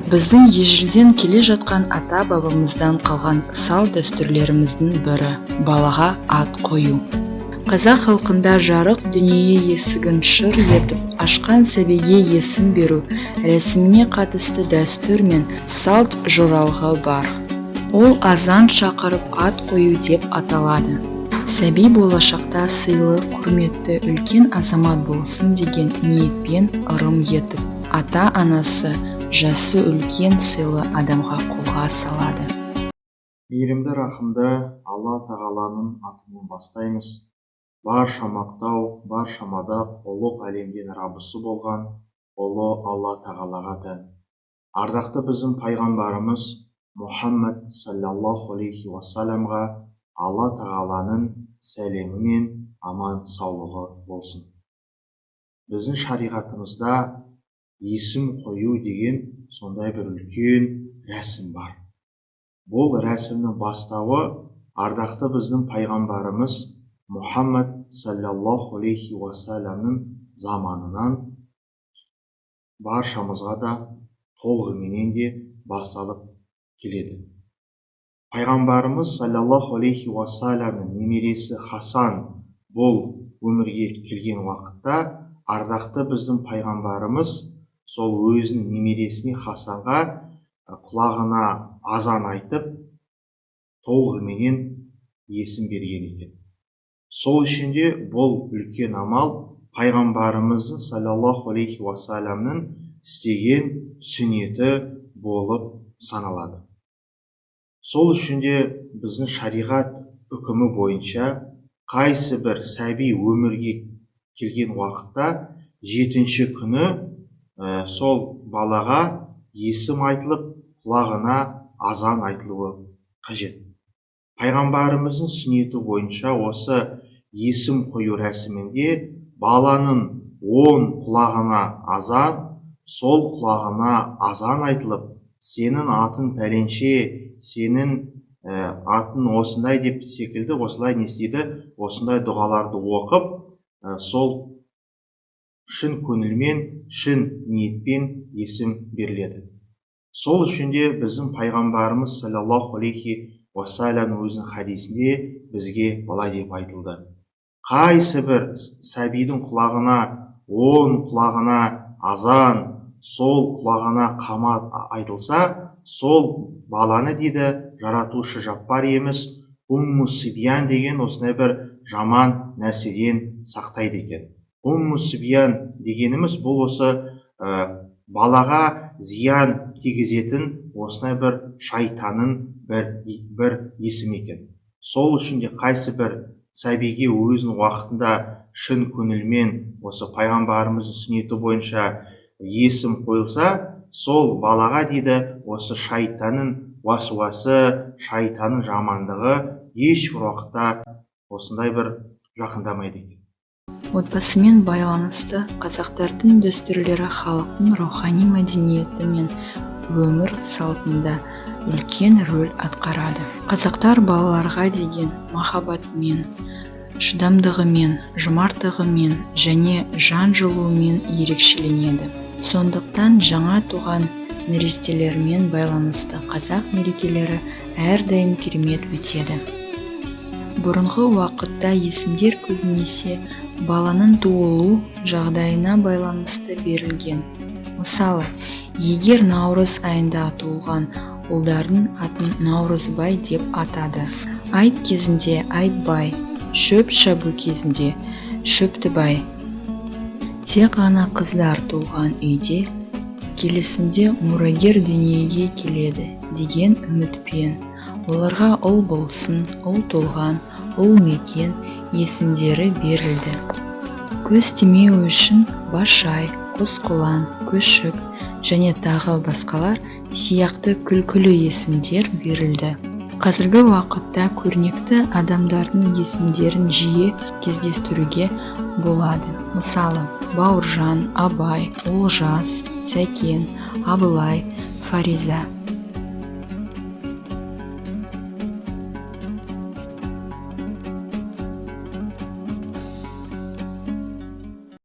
Біздің ежелден келе жатқан ата-бабамыздан қалған салт-дәстүрлеріміздің бірі балаға ат қою. Қазақ халқында жарық дүние есігін шыр етіп ашқан сәбиге есім беру рәсіміне қатысты дәстүр мен салт жоралғы бар. Ол азан шақырып ат қою деп аталады. Сәби болашақта сыйлы, құрметті үлкен азамат болсын деген ниетпен ырым етіп, ата-анасы жасы үлкен сыйлы адамға қолға салады. Мейірімді рахымды Алла тағаланың атымен бастаймыз. Барша мақтау, барша мадақ ұлық әлемден раббысы болған ұлы Алла тағалаға тән. Ардақты біздің пайғамбарымыз Мұхаммад саллаллаху алейхи уассаламға Алла тағаланың сәлемі мен аман саулығы болсын. Біздің шариғатымызда есім қою деген сондай бір үлкен рәсім бар. Бұл рәсімнің бастауы ардақты біздің пайғамбарымыз Мұхаммад саллаллаху алейхи уассаламның заманынан баршамызға да толығыменен де басталып келеді. Пайғамбарымыз саллаллаху алейхи уассаламның немересі Хасан бұл өмірге келген уақытта ардақты біздің пайғамбарымыз сол өзінің немересіне Хасанға құлағына азан айтып толығыменен есім берген екен. Сол үшін де бұл үлкен амал пайғамбарымыздың саллаллаху алейхи уассаламның істеген сүннеті болып саналады. Сол үшін де біздің шариғат үкімі бойынша қайсы бір сәби өмірге келген уақытта 7-ші күні сол балаға есім айтылып, құлағына азан айтылуы қажет. Пайғамбарымыздың сүннеті бойынша осы есім қою рәсімінде баланың 10 құлағына азан, сол құлағына азан айтылып, сенің атың пәленше, сенің атын осындай деп секілді, осылай не істейді, осындай дұғаларды оқып, сол шын көңілмен, шын ниетпен есім беріледі. Сол үшін де біздің пайғамбарымыз саллаллаху алейхи уассалам өзінің хадисінде бізге былай деп айтылды. Қайсы бір сәбидің құлағына 10 құлағына азан, сол құлағына қамат айтылса, сол баланы дейді жаратушы жаппар емес Умму Сибиян деген осындай бір жаман нәрседен сақтайды екен. Умму Сибиян дегеніміз бұл осы балаға зиян тигізетін осындай бір шайтанның бір есім екен. Сол үшін де қайсы бір сәбиге өзінің уақытында шын көңілмен осы пайғамбарымыздың сүннеті бойынша есім қойылса, сол балаға дейді осы шайтанның уасуасы, шайтанның жамандығы ешбір уақытта осындай бір жақындамайды екен. Отбасымен байланысты қазақтардың дәстүрлері халықтың рухани мәдениеті мен өмір салтында үлкен рөл атқарады. Қазақтар балаларға деген махаббатымен, шыдамдығымен, жомарттығымен және жан жылуымен ерекшеленеді. Сондықтан жаңа туған нәрестелермен байланысты қазақ мерекелері әрдайым керемет өтеді. Бұрынғы уақытта есімдер көбінесе баланың туылу жағдайына байланысты берілген. Мысалы, егер наурыз айында туылған ұлдардың атын Наурызбай деп атады. Айт кезінде Айтбай, шөп шабу кезінде Шөптібай. Тек ғана қыздар туылған үйде келесінде мұрагер дүниеге келеді деген үмітпен оларға ұл болсын, ұл туылған, ұл мекен есімдері берілді. Көз тимеу үшін Башай, Қосқұлан, Көшік және тағы басқалар сияқты күлкілі есімдер берілді. Қазіргі уақытта көрнекті адамдардың есімдерін жиі кездестіруге болады. Мысалы, Бауыржан, Абай, Олжас, Сәкен, Абылай, Фариза.